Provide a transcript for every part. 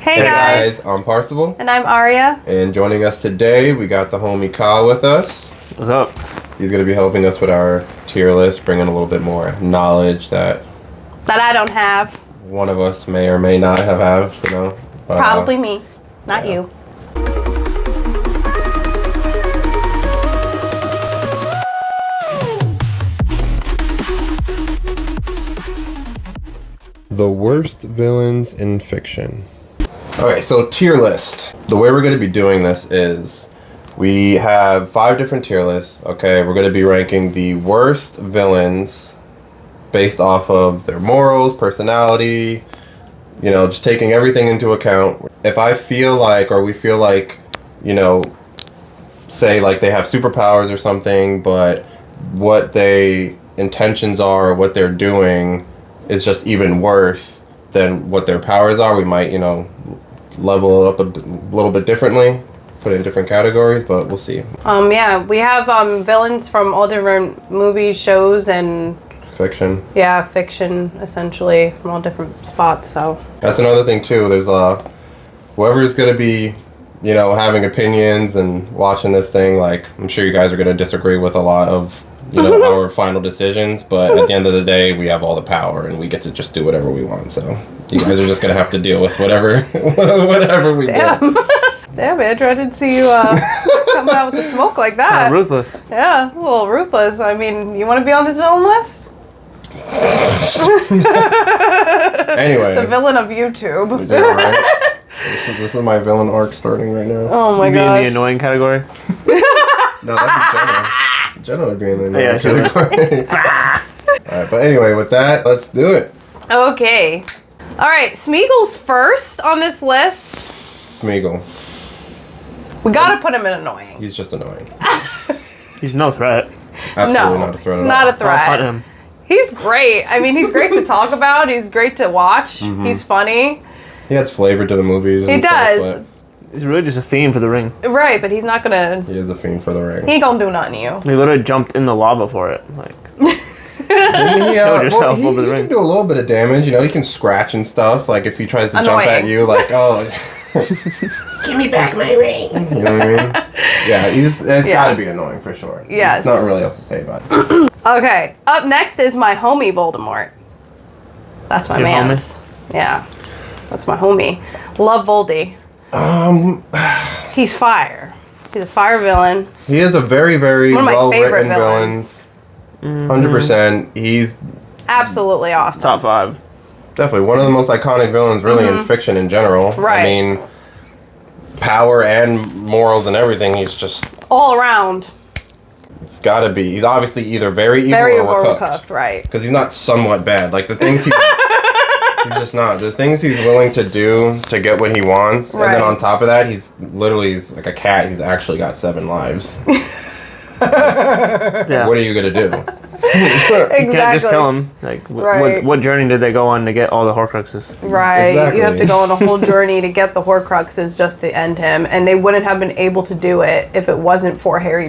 Hey guys, I'm Parsival. and I'm Aria. And joining us today, we got the homie Kyle with us. What's up? He's going to be helping us with our tier list, bringing a little bit more knowledge that I don't have. one of us may or may not have, you know. But, Probably me, not yeah. you. The worst villains in fiction. Okay, so tier list. The way we're going to be doing this is we have 5 different tier lists. Okay, we're going to be ranking the worst villains based off of their morals, personality, you know, just taking everything into account. If I feel like, or we feel like, you know, say like they have superpowers or something, but what they intentions are or what they're doing is just even worse than what their powers are, we might, you know, level it up a little bit differently, put it in different categories, but we'll see. Yeah, we have villains from all different movies, shows, and Fiction. yeah, fiction essentially from all different spots. So That's another thing too. There's whoever's gonna be, you know, having opinions and watching this thing, like I'm sure you guys are gonna disagree with a lot of, you know, our final decisions, but at the end of the day, we have all the power and we get to just do whatever we want. So you guys are just gonna have to deal with whatever we do. Damn it, I didn't see you come out with the smoke like that. Ruthless. Yeah, a little ruthless. I mean, you want to be on this villain list? Anyway, The villain of YouTube. we did all right. This is my villain arc starting right now. Oh my Be in gosh. the annoying category. No, that'd be Jenna. Jenna would be in the Yeah, sure. category. Alright, but anyway, with that, let's do it. Okay. All right, Smeagol's first on this list. Smeagol. We gotta put him in annoying. He's just annoying. He's no threat. Absolutely not a threat he's at not all. a threat. I'll putt him. He's great. I mean, he's great to talk about. He's great to watch. He's funny. He adds flavor to the movies. He and does. Stuff, He's really just a fiend for the ring. Right, but he's not gonna. but he is a fiend for the ring. He ain't gonna do nothing to you. He literally jumped in the lava for it. Like, Didn't he, Killed yourself he over the can ring. do a little bit of damage. You know, he can scratch and stuff. Like if he tries to jump at Annoying. you, like, oh, give me back my ring. You know what I mean? Yeah, it's gotta be annoying for sure. Yes. There's not really else to say about it. Okay, up next is my homie Voldemort. That's my Your man. homie? Yeah, that's my homie. Love Voldy. He's fire. He's a fire villain. He is a very, very One of my favorite well-written villain. 100%. He's Absolutely awesome. top 5. definitely one of the most iconic villains, really, in fiction in general. Right. I mean, power and morals and everything. He's just. All around. It's got to be. He's obviously either very evil Very or overcooked, overcooked. right. Because he's not somewhat bad. Like the things he's just not. The things he's willing to do to get what he wants, and Right. then on top of that, he's like a cat. He's actually got 7 lives. Yeah. What are you gonna do? Exactly. You can't just kill him. Like, Right. what journey did they go on to get all the Horcruxes? Right. Exactly. You have to go on a whole journey to get the Horcruxes just to end him, and they wouldn't have been able to do it if it wasn't for Harry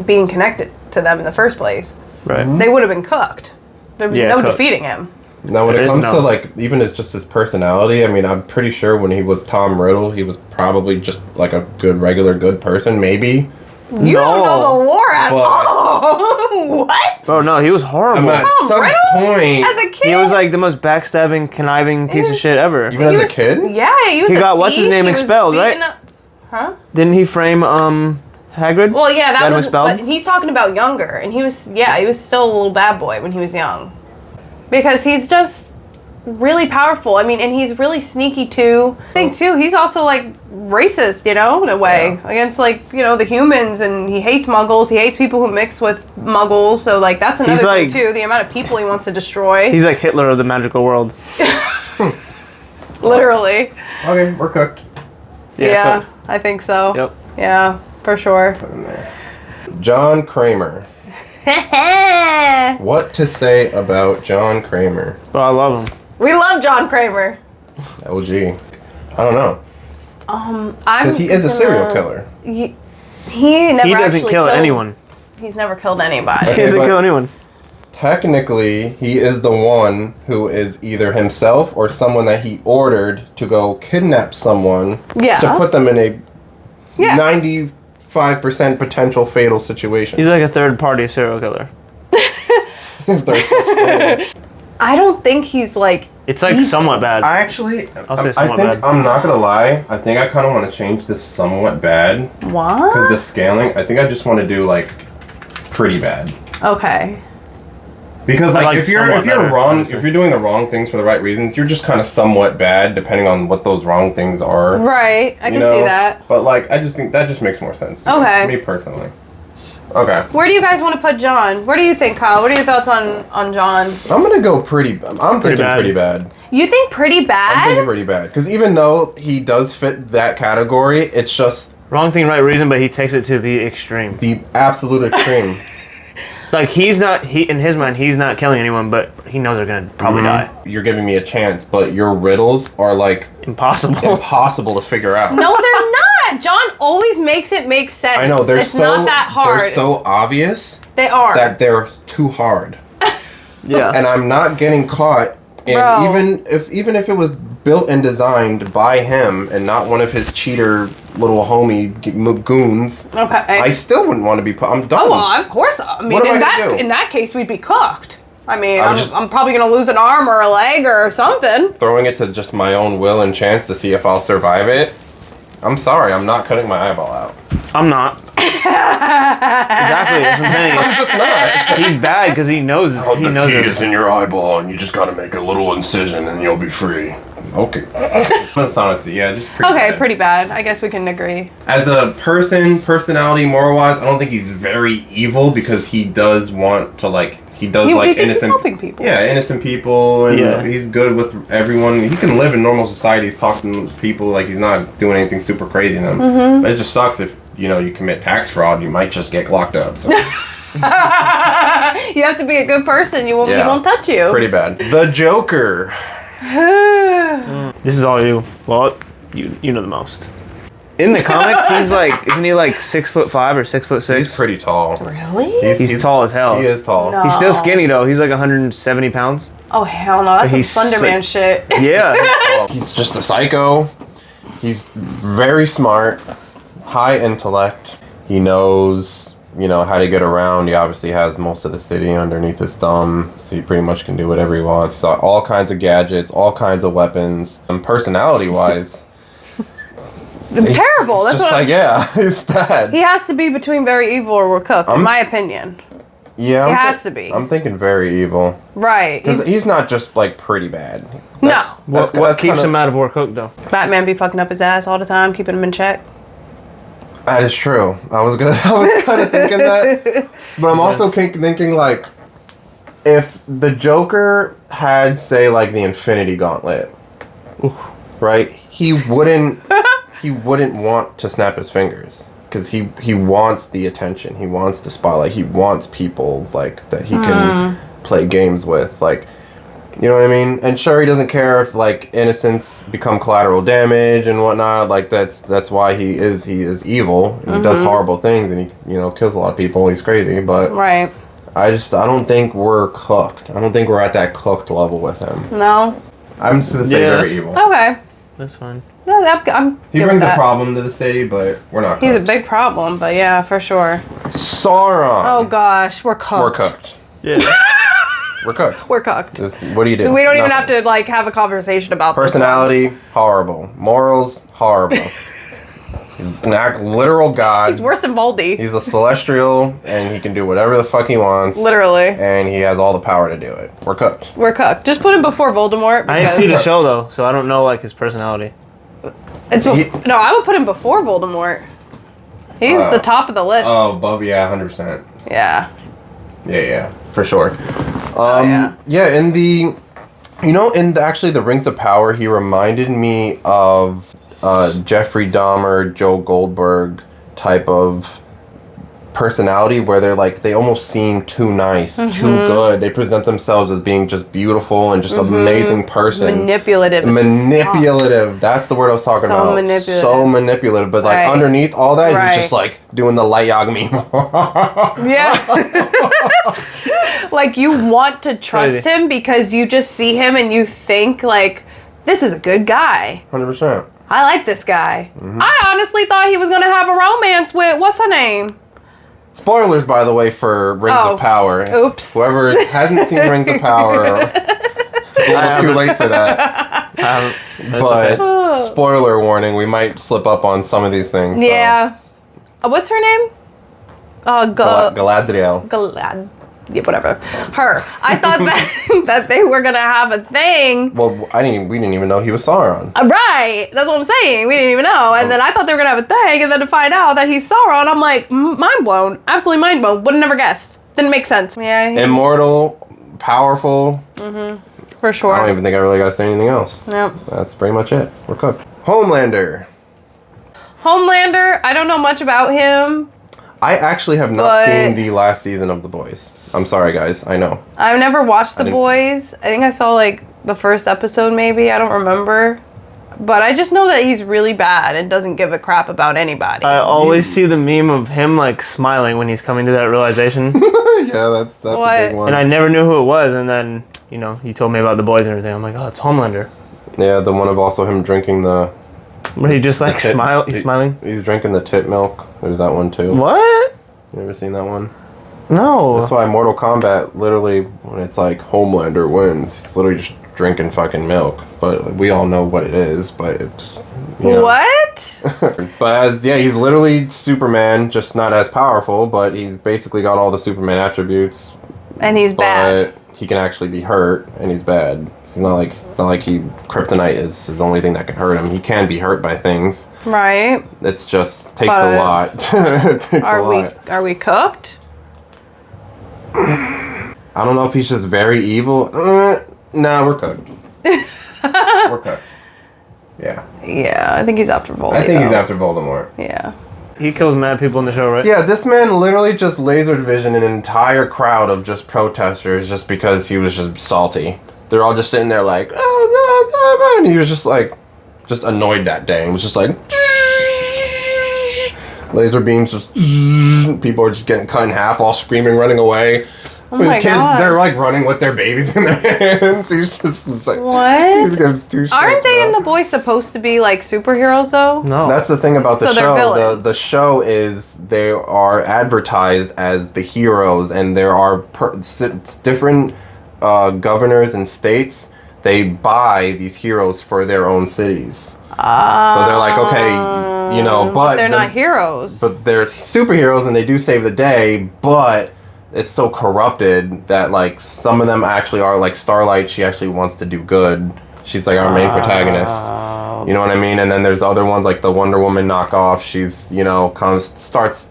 being connected to them in the first place. Right. They would have been cooked. There was Yeah, no cooked. defeating him. Now, when There it is comes no- to like even as just his personality, I mean, I'm pretty sure when he was Tom Riddle, he was probably just like a good person, maybe. You don't know the lore at But- all. What? Bro, no, he was horrible. At Tom some Riddle? point, As a kid? He was like the most backstabbing, conniving piece of shit ever. even as a kid. Yeah, he was He a got what's his thief. name He was expelled, right? beating up- Huh? Didn't he frame Hagrid? Well, yeah, that Got him was. expelled? But he's talking about younger, and he was still a little bad boy when he was young, because he's just really powerful. I mean, and he's really sneaky too. I think too, he's also like racist, you know, in a way, against like, you know, the humans, and he hates Muggles. He hates people who mix with Muggles. So like that's another thing like- too. The amount of people he wants to destroy. He's like Hitler of the magical world. Literally. Okay, we're cooked. Yeah, cooked. I think so. Yep. Yeah, for sure. Put him there. John Kramer. What to say about John Kramer? Bro, I love him. We love John Kramer. OG. I don't know. Because he is a serial killer. He never He doesn't actually kill killed anyone. He's never killed anybody. He doesn't but- kill anyone. technically, he is the one who is either himself or someone that he ordered to go kidnap someone to put them in a 95% potential fatal situation. He's like a third-party serial killer. If there's such thing. I don't think he's like... It's like somewhat bad. I actually... I'll say I somewhat think, bad. I'm not going to lie, I think I kind of want to change this somewhat bad. What? Because the scaling, I think I just want to do, like, pretty bad. Okay. Because like if you're better, wrong, honestly. if you're doing the wrong things for the right reasons, you're just kind of somewhat bad depending on what those wrong things are. Right, I can see that. But like, I just think that just makes more sense. Okay. Me personally. Okay. Where do you guys want to put John? Where do you think, Kyle? What are your thoughts on John? I'm gonna go pretty. I'm thinking bad. pretty bad. You think pretty I'm bad? thinking pretty bad because even though he does fit that category, it's just Wrong thing, right reason, but he takes it to the extreme. the absolute extreme. Like, in his mind, he's not killing anyone, but he knows they're gonna probably die. You're giving me a chance, but your riddles are like Impossible. impossible to figure out. No, they're not. John always makes it make sense. I know it's not that hard. They're so obvious They are. that they're too hard. Yeah. And I'm not getting caught. And Bro. even if it was built and designed by him and not one of his cheater little homie goons, Okay. I still wouldn't want to be put. I'm done. Oh, well, of course. I mean, What am I gonna do? in that case, we'd be cooked. I mean, I would just- I'm probably gonna lose an arm or a leg or something. Throwing it to just my own will and chance to see if I'll survive it. I'm sorry, I'm not cutting my eyeball out. I'm not. Exactly, that's what I'm saying. I'm just not. He's bad because he knows. He knows it. in your eyeball, and you just gotta make a little incision, and you'll be free. Okay. That's honestly, yeah, just pretty Okay, bad. pretty bad. I guess we can agree. As a personality, moral-wise, I don't think he's very evil because he does want to, like, he does You like think he's innocent helping people. Yeah, innocent people, and Yeah. he's good with everyone. He can live in normal society. He's talking to people like he's not doing anything super crazy to them. Mm-hmm. But it just sucks if you commit tax fraud, you might just get locked up. So. You have to be a good person. He Yeah. won't touch you. Pretty bad. The Joker. This is all you. Well, you know the most. In the comics, isn't he like 6'5" or 6'6"? He's pretty tall. Really? He's tall as hell. He is tall. No. He's still skinny though. He's like 170 pounds. Oh, hell no. That's some He's Slender Man shit. Yeah. He's just a psycho. He's very smart, high intellect. He knows, how to get around. He obviously has most of the city underneath his thumb, so he pretty much can do whatever he wants. So all kinds of gadgets, all kinds of weapons. And personality-wise, Terrible. That's just what like, yeah, he's bad. he has to be between very evil or we're cooked, in my opinion. Yeah, He has to be. I'm thinking very evil. Right. Because he's not just, like, pretty bad. No. What keeps kinda- him out of War Cook though? Batman be fucking up his ass all the time, keeping him in check. That is true. I was kind of thinking that, but I'm also thinking like, if the Joker had, say, like the Infinity Gauntlet, right? He wouldn't want to snap his fingers because he wants the attention. He wants the spotlight. He wants people like that he can play games with, like. You know what I mean? And sure, he doesn't care if like innocents become collateral damage and whatnot. Like that's why he is evil. And he does horrible things and he kills a lot of people. He's crazy, but Right. I don't think we're cooked. I don't think we're at that cooked level with him. No. I'm just gonna say Yeah, very evil. Okay. That's fine. No, I'm He good brings with a that. problem to the city, but we're not. He's a cooked. big problem, but yeah, for sure. Sauron. Oh gosh, we're cooked. We're cooked. Yeah. We're cooked. We're cooked. What do you do? We don't even have Nothing. to like have a conversation about this one. Personality, horrible. Morals, horrible. He's an literal god. He's worse than Moldy. He's a celestial, and he can do whatever the fuck he wants. Literally. And he has all the power to do it. We're cooked. We're cooked. Just put him before Voldemort. I didn't because see the show though, so I don't know like his personality. No, I would put him before Voldemort. He's the top of the list. Oh, Bub, yeah, 100%. Yeah. Yeah, for sure. yeah. Yeah, in actually the Rings of Power, he reminded me of Jeffrey Dahmer, Joe Goldberg type of personality where they're like, they almost seem too nice, too good. They present themselves as being just beautiful and just amazing person. Manipulative. That's the word I was talking about. Manipulative. So manipulative. But like underneath all that, he's just like doing the light Yagami. Yeah. Like you want to trust him because you just see him and you think like, this is a good guy. 100%. I like this guy. I honestly thought he was going to have a romance with, what's her name? Spoilers, by the way, for Rings of Power. Oops. Whoever hasn't seen Rings of Power, it's a little too late for that. But spoiler warning, we might slip up on some of these things. Yeah. What's her name? Galadriel. Yeah, whatever. Her. I thought that they were gonna have a thing. Well, we didn't even know he was Sauron. Right. That's what I'm saying. We didn't even know. And then I thought they were gonna have a thing, and then to find out that he's Sauron, I'm like, mind blown. Absolutely mind blown. Would have never guessed. Didn't make sense. Yeah. Immortal, powerful. For sure. I don't even think I really gotta say anything else. Yep. That's pretty much it. We're cooked. Homelander. I don't know much about him. I actually have not seen the last season of The Boys. I'm sorry, guys. I know. I've never watched The Boys. I think I saw like the first episode maybe. I don't remember. But I just know that he's really bad and doesn't give a crap about anybody. I always see the meme of him like smiling when he's coming to that realization. Yeah, that's a big one. And I never knew who it was, and then, you know, he told me about The Boys and everything. I'm like, oh, it's Homelander. Yeah, the one of also him drinking the... Where he just like he's smiling? He's drinking the tit milk. There's that one too. What? You ever seen that one? No. That's why Mortal Kombat, literally, when it's like Homelander wins, he's literally just drinking fucking milk. But we all know what it is, but it just, you know. What? But he's literally Superman, just not as powerful, but he's basically got all the Superman attributes. And he's bad. But he can actually be hurt, and he's bad. It's not like kryptonite is his only thing that can hurt him. He can be hurt by things. Right. It's just takes a lot. It takes a lot. Are we cooked? I don't know if he's just very evil. Nah, we're cooked. We're cooked. Yeah. Yeah, I think he's after Voldemort. I think he's after Voldemort. Yeah. He kills mad people in the show, right? Yeah, this man literally just laser visioned an entire crowd of just protesters just because he was just salty. They're all just sitting there like, oh, and he was just like, just annoyed that day and was just like, laser beams just, people are just getting cut in half, all screaming, running away. Oh my God. They're like running with their babies in their hands. He's just like, what? He gives two shits. Aren't they in The Boys supposed to be like superheroes though? No. That's the thing about the So they're show. villains. The show is they are advertised as the heroes, and there are different governors and states. They buy these heroes for their own cities. So they're like, okay, you know, but they're not heroes. But they're superheroes, and they do save the day, but it's so corrupted that like some of them actually are like Starlight. She actually wants to do good. She's like our main protagonist. You know what I mean? And then there's other ones like the Wonder Woman knockoff. She's, you know, starts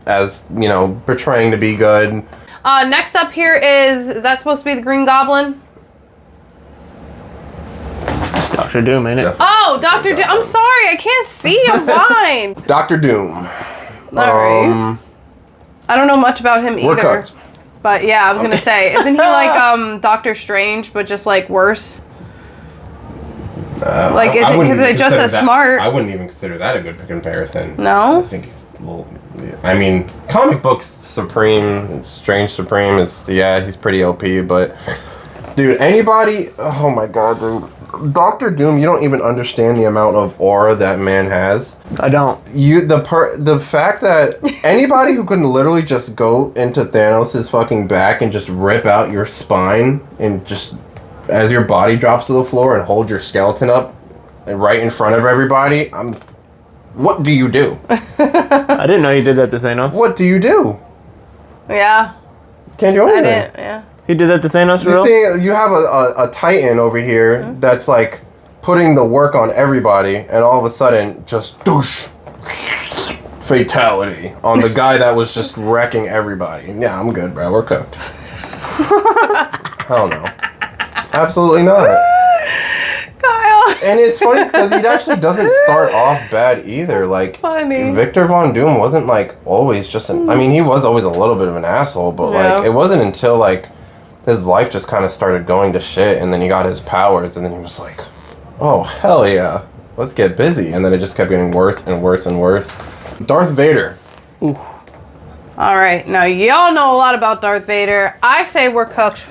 as, you know, portraying to be good. Next up here is that supposed to be the Green Goblin? Dr. Doom, ain't it? Oh, Dr. Doom. I'm sorry, I can't see. I'm blind. Dr. Doom. All right. I don't know much about him We're either. cooked. But yeah, I was gonna say, isn't he like Doctor Strange, but just like worse? Like, is it just as smart? I wouldn't even consider that a good comparison. No? I think he's a little... I mean, comic book Supreme, Strange Supreme is... Yeah, he's pretty OP, but... Dude, anybody... Oh my god, dude. Dr. Doom, you don't even understand the amount of aura that man has. I don't. The fact that anybody who can literally just go into Thanos' fucking back and just rip out your spine and just... As your body drops to the floor and hold your skeleton up right in front of everybody, what do you do? I didn't know you did that to Thanos. What do you do? Yeah. Can't do anything. I didn't, yeah. He did that to Thanos, You see, you have a Titan over here that's like putting the work on everybody, and all of a sudden, just doosh, fatality on the guy that was just wrecking everybody. Yeah, I'm good, bro. We're cooked. Hell no. Absolutely not. Kyle. And it's funny because he actually doesn't start off bad either. Like, funny. Victor Von Doom wasn't like always just an. I mean, he was always a little bit of an asshole, but like, it wasn't until like his life just kind of started going to shit, and then he got his powers, and then he was like, oh hell yeah, let's get busy, and then it just kept getting worse and worse and worse. Darth Vader. Ooh. All right, now y'all know a lot about Darth Vader. I say we're cooked.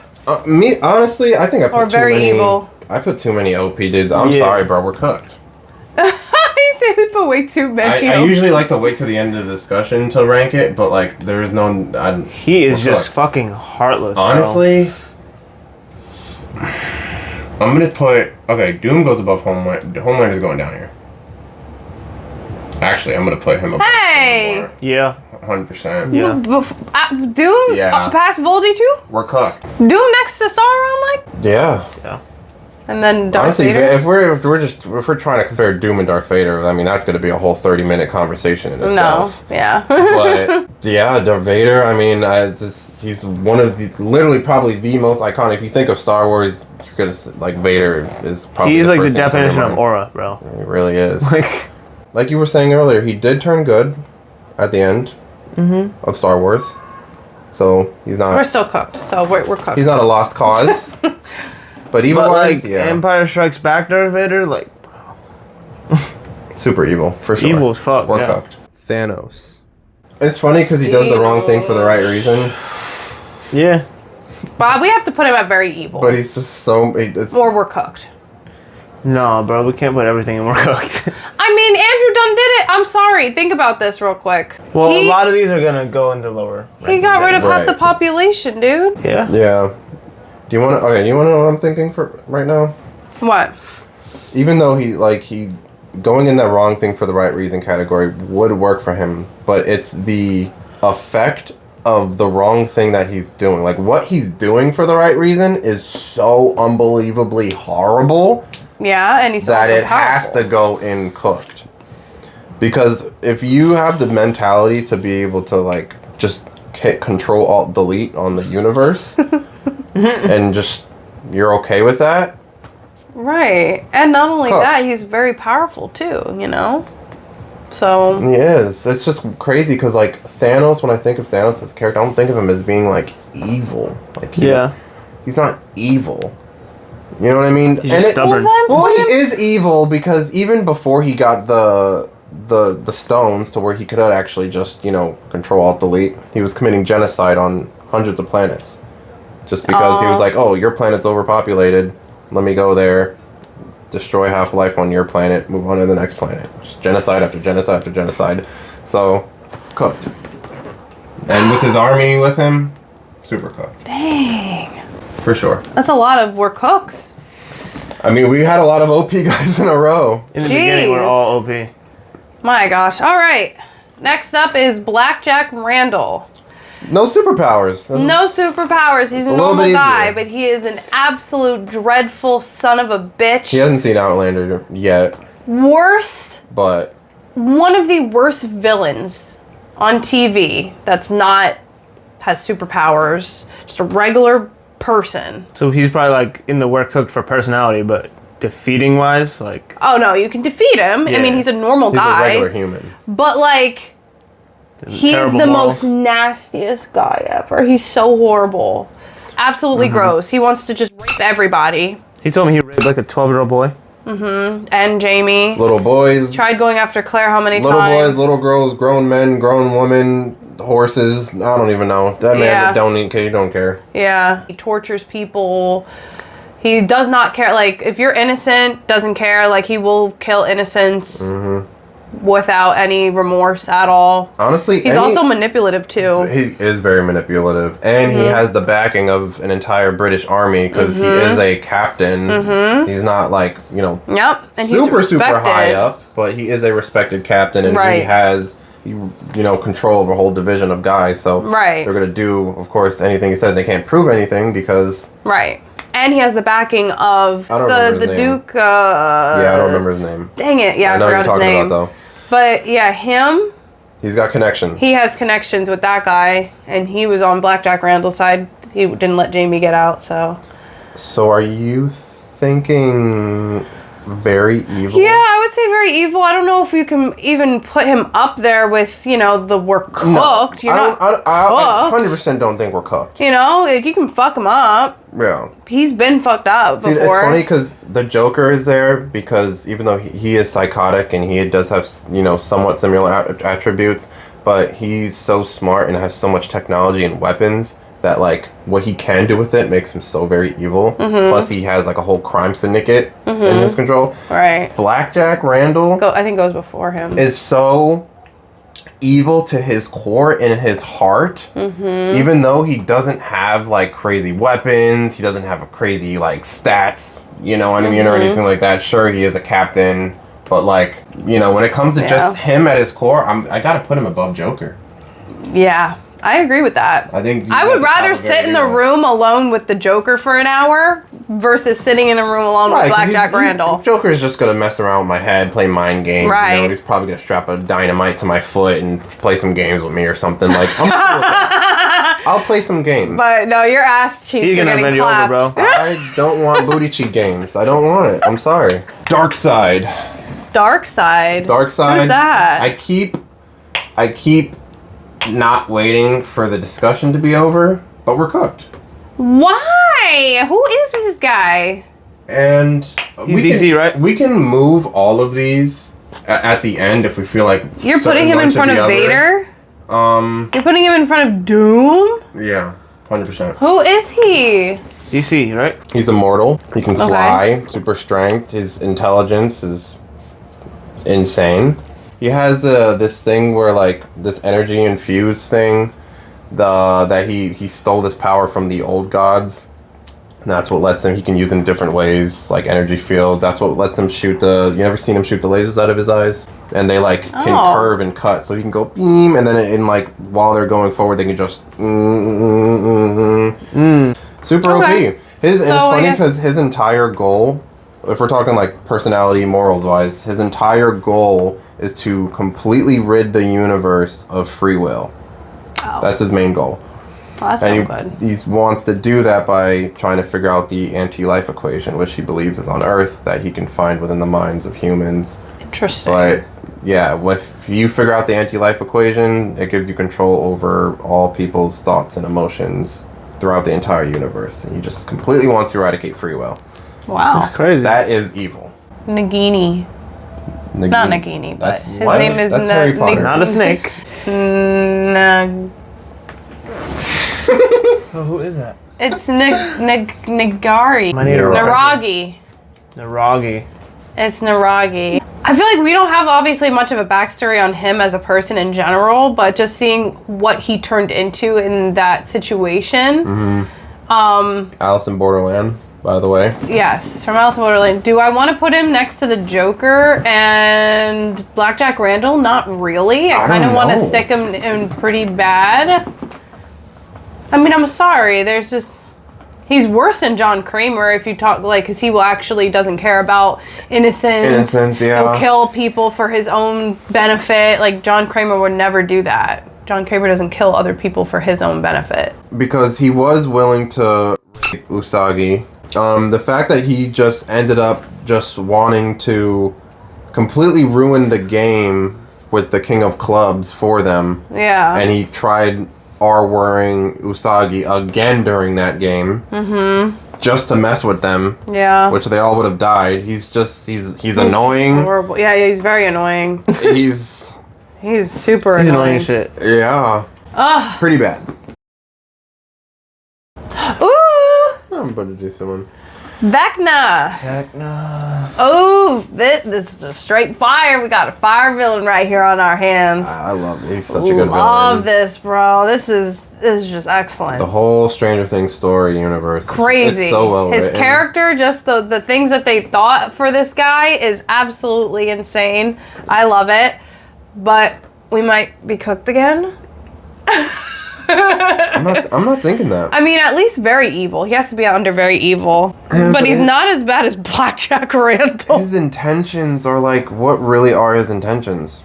Me, honestly, I think I put Or very too many, evil. I put too many OP dudes. I'm sorry, bro. We're cooked. You say we put way too many. I usually like to wait to the end of the discussion to rank it, but like, there's no. He is just cooked. fucking heartless. Honestly, I'm gonna put. Okay, Doom goes above Homelander. Homelander's going down here. Actually, I'm gonna put him above. Hey! More. Yeah. 100%. Yeah. Doom? Yeah. Past Voldy too? We're cooked. Doom next to Sauron, like? Yeah. Yeah. And then Darth Honestly, Vader? if we're trying to compare Doom and Darth Vader, I mean that's gonna be a whole 30-minute conversation in itself. No. Yeah. But yeah, Darth Vader. I mean, he's one of the literally probably the most iconic. If you think of Star Wars, you're gonna like Vader is probably. He's like the first thing that comes to definition of mind. aura, bro. He really is. Like, Like you were saying earlier, he did turn good at the end of Star Wars. So he's not. We're still cooked, so we're cooked. He's not a lost cause. But evil wise, like, yeah. Empire Strikes Back Darth Vader, like, Super evil, for sure. evil as fuck. We're Yeah. cooked. Thanos. It's funny because he does the wrong thing for the right reason. Yeah. Bob, we have to put him at very evil. But he's just so. It's, or we're cooked. No, bro, we can't put everything in. We're cooked. I mean, Andrew Dunn did it. I'm sorry. Think about this real quick. Well, a lot of these are gonna go into lower. He got rid of half Right. the population, dude. Yeah. Yeah. Do you want to? Okay. Do you want to know what I'm thinking for right now? What? Even though he going in that wrong thing for the right reason category would work for him, but it's the effect of the wrong thing that he's doing. Like what he's doing for the right reason is so unbelievably horrible. Yeah, and he's that also it has powerful. to go in cooked. Because if you have the mentality to be able to like just hit Control Alt Delete on the universe and just you're okay with that. Right. And not only Cooked. that, he's very powerful too, you know? So He is. It's just crazy because like Thanos, when I think of Thanos as a character, I don't think of him as being like evil. Like he's not evil. You know what I mean? He's just stubborn. Well, he is evil because even before he got the stones to where he could actually just, Control Alt Delete, he was committing genocide on hundreds of planets. Just because he was like, oh, your planet's overpopulated, let me go there, destroy half life on your planet, move on to the next planet. Just genocide after genocide after genocide. So, cooked. And with his army with him, super cooked. dang. For sure. That's a lot of we're cooks. I mean, we had a lot of OP guys in a row. In the beginning, we're all OP. My gosh. All right. Next up is Blackjack Randal. No superpowers. No superpowers. He's a little normal bit guy, easier. but he is an absolute dreadful son of a bitch. He hasn't seen Outlander yet, Worst, but one of the worst villains on TV has superpowers. Just a regular person. So he's probably like in the we're cooked for personality, but defeating wise, like. Oh no, you can defeat him. I Yeah. mean, he's a normal he's a guy. regular human. But like, he's terrible the morals. most nastiest guy ever. He's so horrible. Absolutely gross. He wants to just rape everybody. He told me he raped like a 12-year-old boy. And Jamie. Little boys, Tried going after Claire how many little times? boys, little girls, grown men, grown women, horses. I don't even know. That man don't care. Yeah. He tortures people. He does not care. Like, if you're innocent, doesn't care. Like, he will kill innocents without any remorse at all. Honestly, He's also manipulative, too. He is very manipulative, and he has the backing of an entire British army because he is a captain. He's not like Yep. And super he's respected. high up, but he is a respected captain, and he has control of a whole division of guys. So they're gonna do, of course, anything he said. They can't prove anything because And he has the backing of the Duke. Yeah, I don't remember his name. Dang it! Yeah, I know forgot you're his talking name. about though. But yeah, him. He's got connections. He has connections with that guy, and he was on Blackjack Randal's side. He didn't let Jamie get out, so. So are you thinking very evil. Yeah, I would say very evil. I don't know if you can even put him up there with, you know, the we're cooked. No, You're not I 100% don't think we're cooked. You know, like, you can fuck him up. Yeah. He's been fucked up before. See, it's funny because the Joker is there because even though he is psychotic and he does have, you know, somewhat similar attributes, but he's so smart and has so much technology and weapons that, like, what he can do with it makes him so very evil. Plus, he has, like, a whole crime syndicate in his control. Right. Blackjack Randal, I think goes before him. is so evil to his core in his heart. Even though he doesn't have, like, crazy weapons, he doesn't have a crazy, like, stats, you know what I mean, or anything like that. Sure, he is a captain, but, like, you know, when it comes to just him at his core, I gotta put him above Joker. Yeah. I agree with that. I think I would rather sit in the room alone with the Joker for an hour versus sitting in a room alone with Blackjack Randal. Joker's just gonna mess around with my head, play mind games. Right. You know, he's probably gonna strap a dynamite to my foot and play some games with me or something. Like, I'm cool with that. I'll play some games. But no, your ass cheeks are getting clapped. You over, bro. I don't want booty cheek games. I don't want it. I'm sorry. Darkseid. Darkseid. Darkseid. Who's that? I keep not waiting for the discussion to be over, but we're cooked. Why? Who is this guy? And DC, right? We can move all of these at the end if we feel like You're putting him in front of Vader? You're putting him in front of Doom? Yeah, 100%. Who is he? DC, right? He's immortal. He can fly, super strength. His intelligence is insane. He has this thing where, like, this energy infused thing, that he stole this power from the old gods. And that's what lets him, he can use in different ways, like energy fields. That's what lets him shoot you never seen him shoot the lasers out of his eyes? And they, like, can curve and cut, so he can go beam, and then while they're going forward, they can just super OP. And it's funny because his entire goal, if we're talking, like, personality, morals wise, his entire goal is to completely rid the universe of free will. Oh. That's his main goal. Well, that's and good. He wants to do that by trying to figure out the anti-life equation, which he believes is on Earth, that he can find within the minds of humans. Interesting. But, yeah, if you figure out the anti-life equation, it gives you control over all people's thoughts and emotions throughout the entire universe. And he just completely wants to eradicate free will. Wow. That's crazy. That is evil. Nagini. Not Nagini, but his name is Harry Potter. Not a snake. Oh, who is that? It's Nagari. Niragi. Niragi. It's Niragi. I feel like we don't have obviously much of a backstory on him as a person in general, but just seeing what he turned into in that situation. Alice in Borderland, by the way. Yes, it's from Alice in Borderland. Do I want to put him next to the Joker and Blackjack Randal? Not really. I kind of want to stick him in pretty bad. I mean, I'm sorry. He's worse than John Kramer if you talk, like, because he actually doesn't care about innocence. Innocence, yeah. He'll kill people for his own benefit. Like, John Kramer would never do that. John Kramer doesn't kill other people for his own benefit. Because he was willing to rape Usagi. The fact that he just ended up just wanting to completely ruin the game with the King of Clubs for them. Yeah. And he tried R-wording Usagi again during that game. Just to mess with them. Yeah. Which they all would have died. He's annoying. Horrible. Yeah, he's very annoying. He's super He's annoying. annoying as shit. Yeah. Ugh. Pretty bad. Ooh! I'm about to do someone. Vecna. Oh, this is just straight fire. We got a fire villain right here on our hands. I love it. He's such a good villain. Love this, bro. This is just excellent. The whole Stranger Things story universe. Crazy. It's so well written. His character, just the things that they thought for this guy is absolutely insane. I love it. But we might be cooked again. I'm not thinking that. I mean, at least very evil. He has to be under very evil. But he's not as bad as Blackjack Randal. His intentions are like, what really are his intentions?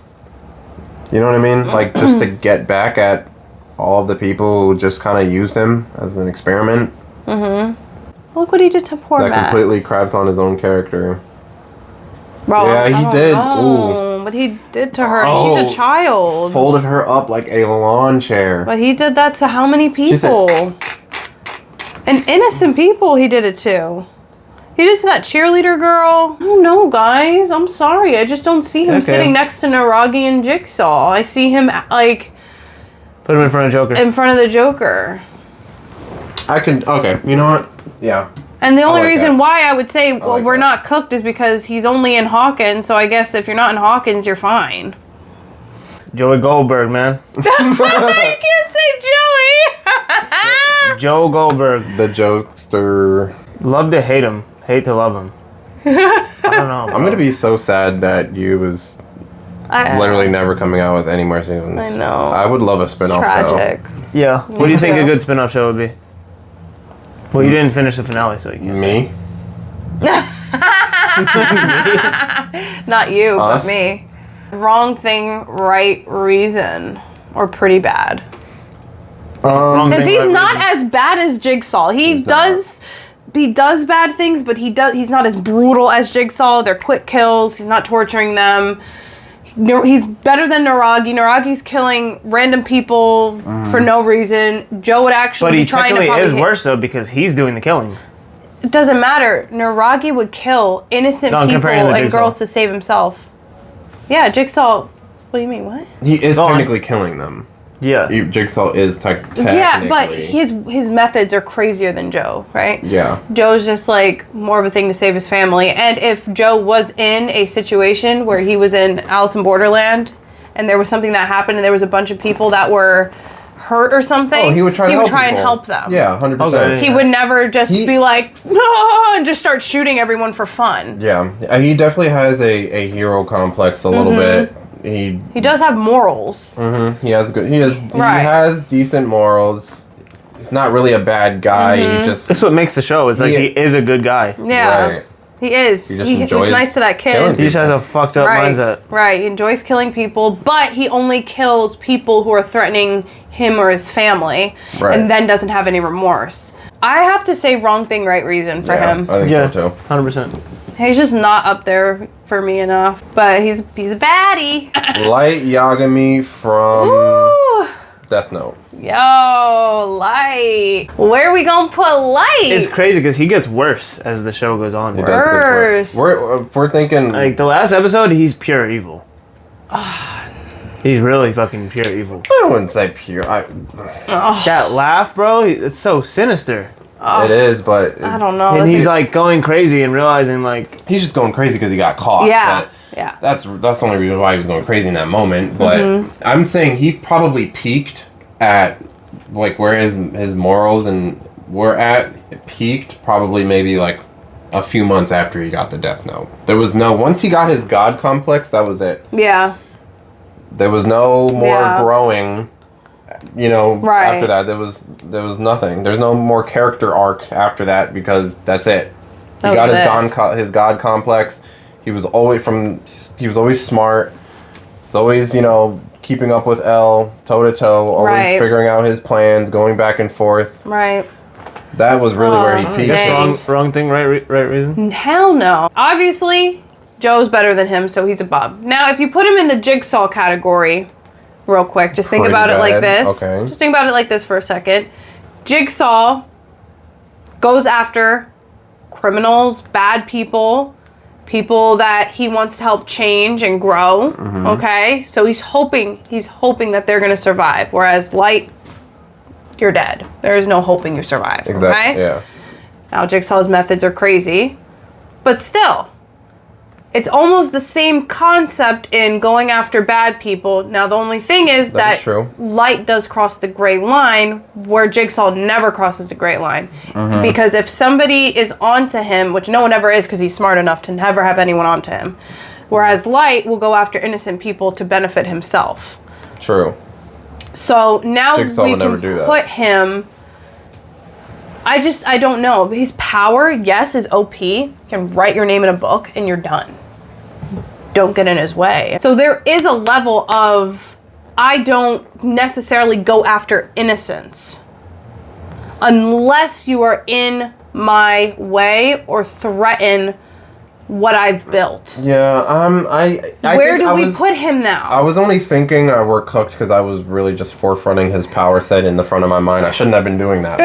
You know what I mean? Like, just to get back at all of the people who just kind of used him as an experiment. Look what he did to poor Max. That completely craps on his own character. Bro, Yeah, he I don't did. know, but he did to her. Oh. She's a child. Folded her up like a lawn chair. But he did that to how many She said- people? And innocent people he did it to. He did it to that cheerleader girl. I don't know, guys. I'm sorry. I just don't see him sitting next to Niragi and Jigsaw. I see him, like... Put him in front of Joker. In front of the Joker. Okay, you know what? Yeah. And the only like reason that. why I would say, well, like we're that. not cooked is because he's only in Hawkins, so I guess if you're not in Hawkins, you're fine. Joey Goldberg, man. I can't say Joey! Joe Goldberg. The jokester. Love to hate him. Hate to love him. I don't know. I'm gonna be so sad that you was literally never coming out with any more seasons. I know. I would love a spin-off Tragic. show. Yeah. What do you think too. a good spin-off show would be? Well, you didn't finish the finale, so you can't say. Me? Not you, Us? but me. Wrong thing, right reason. Or pretty bad. Wrong Because thing, he's right not reason. as bad as Jigsaw. He He's does bad things, but he's not as brutal as Jigsaw. They're quick kills. He's not torturing them. He's better than Niragi. Niragi's killing random people for no reason. Joe would actually But he be trying to technically probably is hit- worse, though, because he's doing the killings. It doesn't matter. Niragi would kill innocent No, I'm people comparing him to and Jigsaw. girls to save himself. Yeah, Jigsaw. What do you mean? What? He is Go on. technically killing them. Yeah. Jigsaw is technically. Yeah, but his methods are crazier than Joe, right? Yeah. Joe's just like more of a thing to save his family. And if Joe was in a situation where he was in Alice in Borderland and there was something that happened and there was a bunch of people that were hurt or something, Oh, he would try to help and people. help them. Yeah, 100%. Okay. He would never just He- be like, no, and just start shooting everyone for fun. Yeah, he definitely has a hero complex a little bit. He does have morals. he has good. He Right. has decent morals. He's not really a bad guy. He just That's what makes the show. It's like Yeah. he is a good guy. Yeah, Right. he is. He just He's enjoys nice to that kid. killing He just has a fucked up mindset. Right. He enjoys killing people, but he only kills people who are threatening him or his family, Right. and then doesn't have any remorse. I have to say wrong thing, right reason for Yeah, him. I think Yeah, so too. 100%. He's just not up there for me enough, but he's a baddie. Light Yagami from Ooh. Death Note. Yo, Light. Where are we gonna put Light? It's crazy because he gets worse as the show goes on. He bro. does good Worse. work. We're thinking Like the last episode, he's pure evil. He's really fucking pure evil. I wouldn't say pure. That laugh, bro, it's so sinister. It is, but I don't know. And That's he's a- like going crazy and realizing like he's just going crazy because he got caught. Yeah. but Yeah. That's the only reason why he was going crazy in that moment. But Mm-hmm. I'm saying he probably peaked at like where his morals and were at. It peaked probably maybe like a few months after he got the Death Note. There was no once he got his God complex. That was it. Yeah. There was no more Yeah. growing. You know, Right. after that there was nothing. There's no more character arc after that because that's it. He That got was his God complex. He was always smart. He's always, keeping up with L, toe to toe, always Right. figuring out his plans, going back and forth. Right. That was really where he Oh, peaked. dang. wrong thing, right reason. Hell no. Obviously, Joe's better than him, so he's above. Now, if you put him in the Jigsaw category, real quick, just think Pretty about it like bad. this. Okay. Just think about it like this for a second. Jigsaw goes after criminals, bad people, people that he wants to help change and grow. Mm-hmm. Okay? So he's hoping that they're going to survive. Whereas Light, you're dead. There is no hoping you survive. Exactly. Okay? Yeah. Now, Jigsaw's methods are crazy, but still, it's almost the same concept in going after bad people. Now, the only thing is That is that true. Light does cross the gray line, where Jigsaw never crosses the gray line. Mm-hmm. Because if somebody is onto him, which no one ever is because he's smart enough to never have anyone onto him, whereas Light will go after innocent people to benefit himself. True. So now Jigsaw we would never can do that. put him. I don't know. His power, yes, is OP. You can write your name in a book and you're done. Don't get in his way. So there is a level of, I don't necessarily go after innocence unless you are in my way or threaten what I've built. Yeah, I Where think do we put him now? I was only thinking we're cooked because I was really just forefronting his power set in the front of my mind. I shouldn't have been doing that.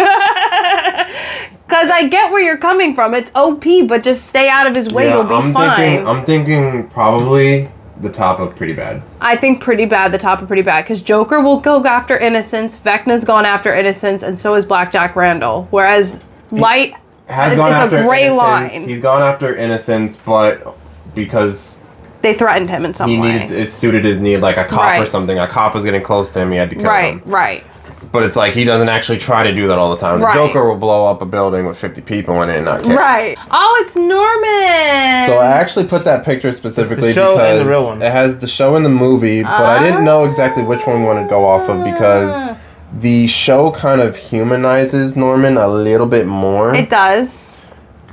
Because I get where you're coming from. It's OP, but just stay out of his way. You'll be fine. I'm thinking probably the top of Pretty Bad. I think Pretty Bad, the top of Pretty Bad. Because Joker will go after innocence, Vecna's gone after innocence, and so is Blackjack Randal. Whereas Light... Has gone after a gray innocence. line. He's gone after innocence, but because they threatened him in some way. It suited his need, like a cop or something. A cop was getting close to him, he had to kill him. Right. But it's like he doesn't actually try to do that all the time. The Joker will blow up a building with 50 people in it and not care. Right. Oh, it's Norman. So I actually put that picture specifically it's the show because and the real one. It has the show and the movie, but I didn't know exactly which one we wanted to go off of because the show kind of humanizes Norman a little bit more. It does.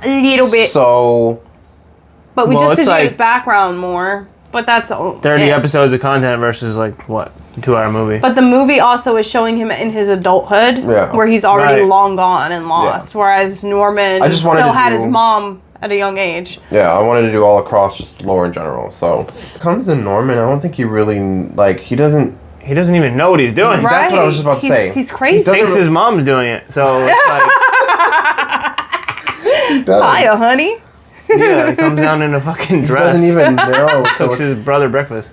A little bit. So... But we just get his background more. But that's 30 episodes of content versus like what, a 2-hour movie. But the movie also is showing him in his adulthood, where he's already long gone and lost. Whereas Norman still had his mom at a young age. Yeah, I wanted to do all across just lore in general. So, when it comes to Norman, I don't think he really he doesn't even know what he's doing. Right. That's what I was just about to say. He's crazy. He thinks his mom's doing it, so it's like... He does. Hiya, honey. Yeah, he comes down in a fucking dress. He doesn't even know. Cooks his brother breakfast.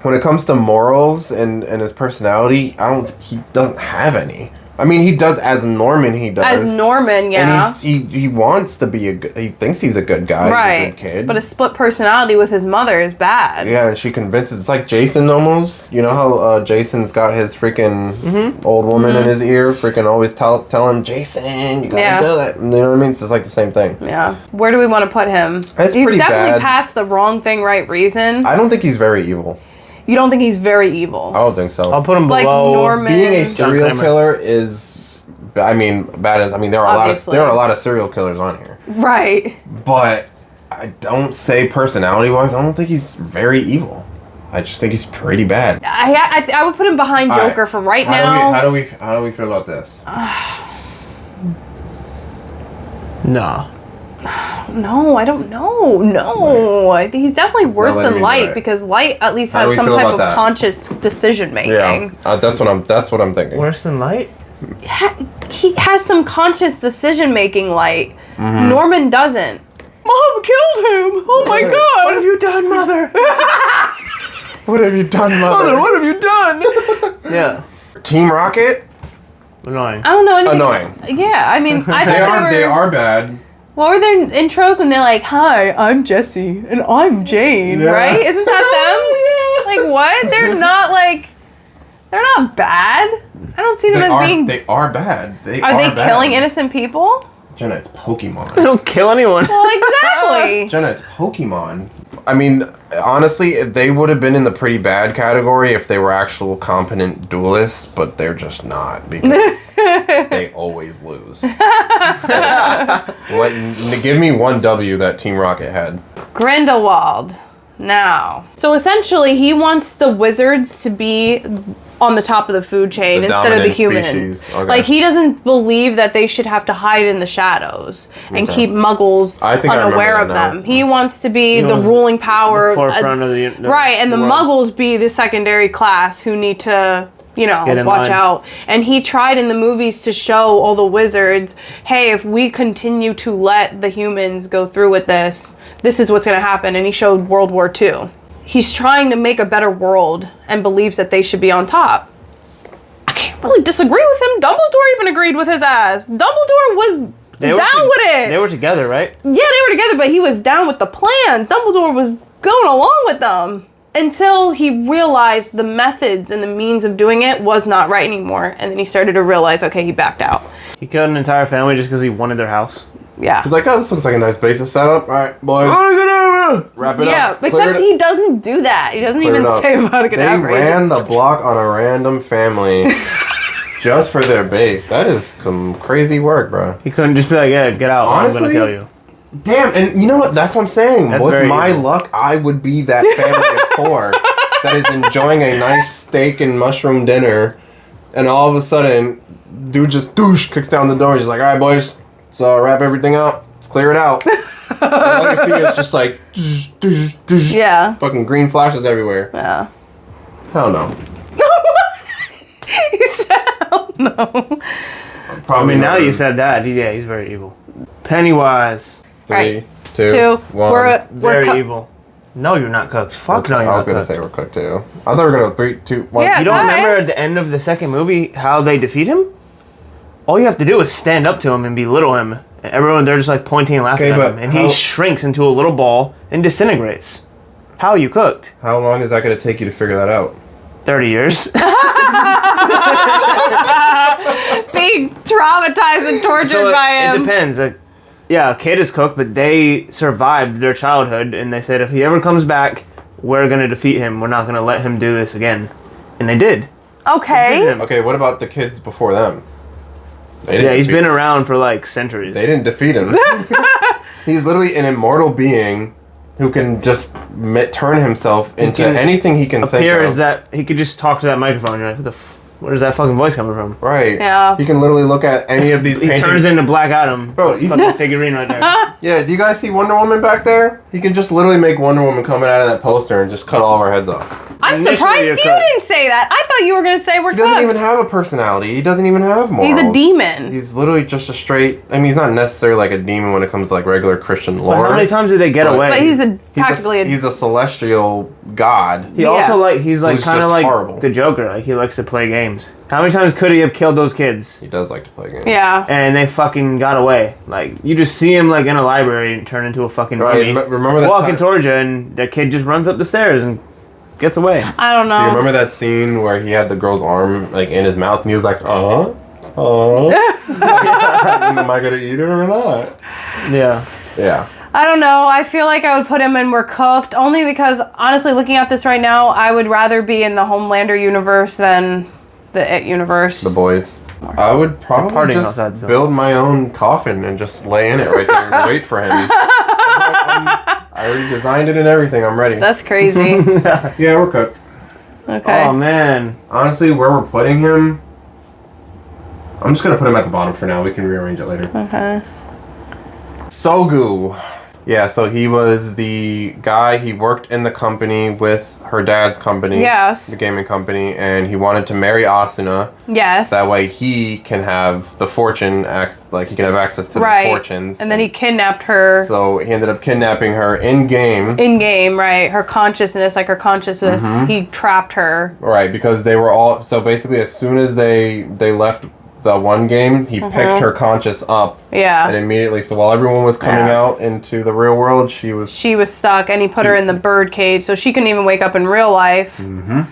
When it comes to morals and his personality, he doesn't have any. I mean, he does as Norman, he does. As Norman, yeah. And he wants to be he thinks he's a good guy, he's a good kid. But a split personality with his mother is bad. Yeah, and she convinces, it's like Jason almost. You know how Jason's got his freaking old woman in his ear, freaking always tell him, Jason, you gotta do it. You know what I mean? It's just like the same thing. Yeah. Where do we want to put him? He's definitely past the wrong thing, right reason. I don't think he's very evil. You don't think he's very evil? I don't think so. I'll put him below. Like Norman. Being a serial killer is, there are a lot of serial killers on here. Right. But I don't say personality-wise, I don't think he's very evil. I just think he's pretty bad. I would put him behind Joker for right now. How do we feel about this? No. No, I don't know. No, I think he's definitely worse than Light because Light at least has some type of conscious decision making. Yeah, that's what I'm thinking. Worse than Light? He has some conscious decision making. Light. Norman doesn't. Mom killed him. Oh my God! What have you done, Mother? What have you done, Mother? What have you done? Yeah. Team Rocket? Annoying. I don't know anything. Annoying. Yeah, I mean, I thought they are bad. What were their intros when they're like, "Hi, I'm Jesse and I'm Jane," right? Isn't that them? Like what? They're not bad. I don't see them as being. They are bad. Are they killing innocent people? Jenna, it's Pokemon. They don't kill anyone. Well, exactly. Jenna, it's Pokemon. I mean, honestly, they would have been in the pretty bad category if they were actual competent duelists, but they're just not because they always lose. Give me one W that Team Rocket had. Grindelwald. Now. So essentially, he wants the wizards to be on the top of the food chain instead of the humans. Okay. Like, he doesn't believe that they should have to hide in the shadows and keep muggles unaware of them. He wants to be the ruling power. The forefront of the right, and the muggles be the secondary class who need to, watch out. And he tried in the movies to show all the wizards, hey, if we continue to let the humans go through with this is what's going to happen. And he showed World War II. He's trying to make a better world and believes that they should be on top. I can't really disagree with him. Dumbledore even agreed with his ass. Dumbledore was down with it. They were together, right? Yeah, they were together, but he was down with the plans. Dumbledore was going along with them until he realized the methods and the means of doing it was not right anymore. And then he started to realize, okay, he backed out. He killed an entire family just because he wanted their house. Yeah. He's like, oh, this looks like a nice basis setup. All right, boys. Wrap it up. Yeah, except he doesn't do that. He doesn't even say about a cadaver. They ran the block on a random family just for their base. That is some crazy work, bro. He couldn't just be like, yeah, get out. Honestly, I'm going to kill you. Damn, and you know what? That's what I'm saying. With my luck, I would be that family of four that is enjoying a nice steak and mushroom dinner, and all of a sudden, dude just kicks down the door. He's like, all right, boys, let's wrap everything up. Let's clear it out. And all you see is just like, Yeah. fucking green flashes everywhere. Yeah. Hell no. He said, hell no. I mean, now you said that, he's very evil. Pennywise. 3, Right. 2, 1. We're Very evil. No, you're not cooked. Fuck no, you're not I was going to cooked. say we're cooked too. I thought we were going to go 3, 2, 1. Yeah. You don't Guys. remember at the end of the second movie how they defeat him? All you have to do is stand up to him and belittle him. And everyone, they're just like pointing and laughing Okay, at him. but And how- he shrinks into a little ball and disintegrates. How are you cooked? How long is that going to take you to figure that out? 30 years. being traumatized and tortured So by it him. depends. Like, yeah, a kid is cooked, but they survived their childhood, and they said if he ever comes back, we're gonna defeat him. We're not gonna let him do this again, and they did. Okay. Defeated him. Okay, what about the kids before them? They didn't Yeah, he's defeat- been around for like centuries. They didn't defeat him. He's literally an immortal being who can just turn himself into can anything he can think Appear of. is that he could just talk to that microphone. You're like, where's that fucking voice coming from? Right. Yeah. He can literally look at any of these He paintings. turns into Black Adam. Bro, he's- Fucking figurine right there. Yeah, do you guys see Wonder Woman back there? He can just literally make Wonder Woman coming out of that poster and just cut all of our heads off. I'm Initially, surprised you're you cooked. didn't say that. I thought you were going to say we're He doesn't cooked. even have a personality. He doesn't even have morals. He's a demon. He's literally just a straight... I mean, he's not necessarily like a demon when it comes to like regular Christian But lore. how many times did they get But- away? But he's practically he's a celestial god. He also he's like Who's kind of just like horrible. the Joker. Like he likes to play games. How many times could he have killed those kids? He does like to play games. Yeah. And they fucking got away. Like you just see him like in a library and turn into a fucking Right, mummy, remember that walking time- towards you, and the kid just runs up the stairs and gets away. I don't know. Do you remember that scene where he had the girl's arm like in his mouth and he was like, Am I gonna eat it or not? Yeah. Yeah. I don't know. I feel like I would put him in We're Cooked only because, honestly, looking at this right now, I would rather be in the Homelander universe than the It universe. The boys. I would probably partying just outside still. build my own coffin and just lay in it right there and wait for him. I already designed it and everything. I'm ready. That's crazy. Yeah, we're cooked. Okay. Oh man. Honestly, where we're putting him, I'm just gonna put him at the bottom for now. We can rearrange it later. Okay. Sogou. Yeah, so he was the guy, he worked in the company with her dad's company. Yes. The gaming company, and he wanted to marry Asuna. Yes. That way he can have the fortune, like he can have access to Right. the fortunes. And then he kidnapped her So he ended up kidnapping her in-game. in game, right? Her consciousness, he trapped her. Right, because they were all, so basically as soon as they left the one game, he picked her conscious up. Yeah. And immediately, so while everyone was coming Yeah. out into the real world, she was stuck, and he put her in the bird cage, so she couldn't even wake up in real life. Mm-hmm.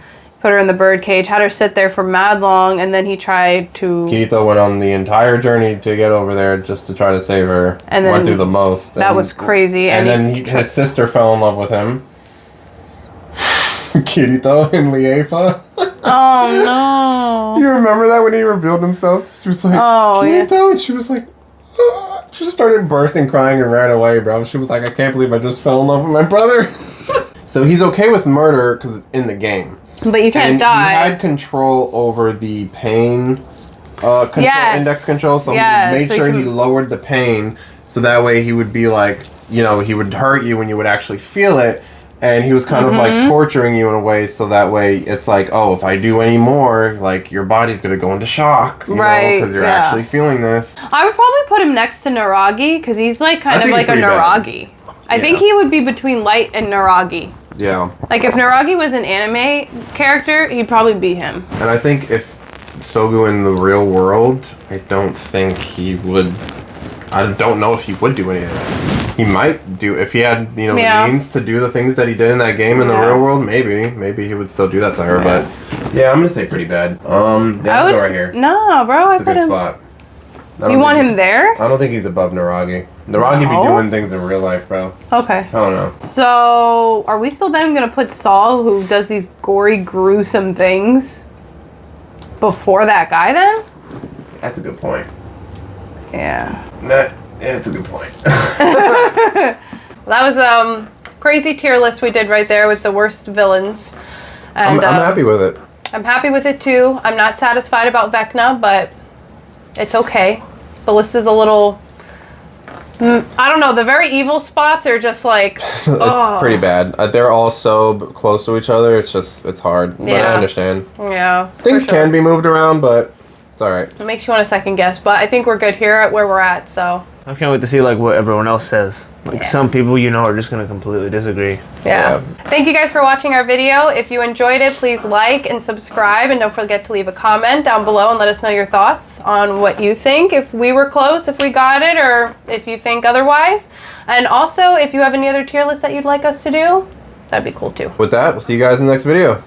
Put her in the bird cage, had her sit there for mad long, and then he tried to... Kirito went on the entire journey to get over there just to try to save her. And then went through the most. that was crazy. And then his sister fell in love with him. Kirito and Liefa. Oh, no. You remember that when he revealed himself? She was like, Oh, yeah. Kirito? And she was like, "Ah." She just started bursting crying and ran away, bro. She was like, I can't believe I just fell in love with my brother. So he's okay with murder because it's in the game. But you can't And die. he had control over the pain control, Yes. index control, so Yes, he made so sure he he can- lowered the pain, so that way he would be like, you know, he would hurt you when you would actually feel it, and he was kind of Mm-hmm. like torturing you in a way, so that way it's like, oh, if I do any more, like, your body's gonna go into shock, you Right, because you're yeah. actually feeling this. I would probably put him next to Niragi, because he's like kind I of think like a he's pretty bad. Niragi. I think he would be between Light and Niragi. Yeah. Like, if Niragi was an anime character, he'd probably be him. And I think if Sogou in the real world, I don't think he would. I don't know if he would do any of that. He might do if he had, you know, Yeah. the means to do the things that he did in that game in the Yeah. real world. Maybe he would still do that to her. But yeah, I'm gonna say pretty bad. Yeah, go right here. No, bro, It's a I put good him. spot. I don't You think want him he's- there? I don't think he's above Niragi. Niragi No? be doing things in real life, bro. Okay. I don't know. So, are we still then gonna put Saul, who does these gory, gruesome things, before that guy then? That's a good point. Yeah. That's a good point. That was crazy tier list we did right there with the worst villains. I'm And happy with it. I'm happy with it too. I'm not satisfied about Vecna, but it's okay. The list is a little I don't know. The very evil spots are just like. It's pretty bad. They're all so close to each other. It's hard. But I understand. Yeah. Things can be moved around, but it's all right. It makes you want to second guess, but I think we're good here at where we're at. So. I can't wait to see like what everyone else says. Like some people, are just gonna completely disagree. Yeah. Thank you guys for watching our video. If you enjoyed it, please like and subscribe, and don't forget to leave a comment down below and let us know your thoughts on what you think. If we were close, if we got it, or if you think otherwise. And also, if you have any other tier lists that you'd like us to do, that'd be cool too. With that, we'll see you guys in the next video.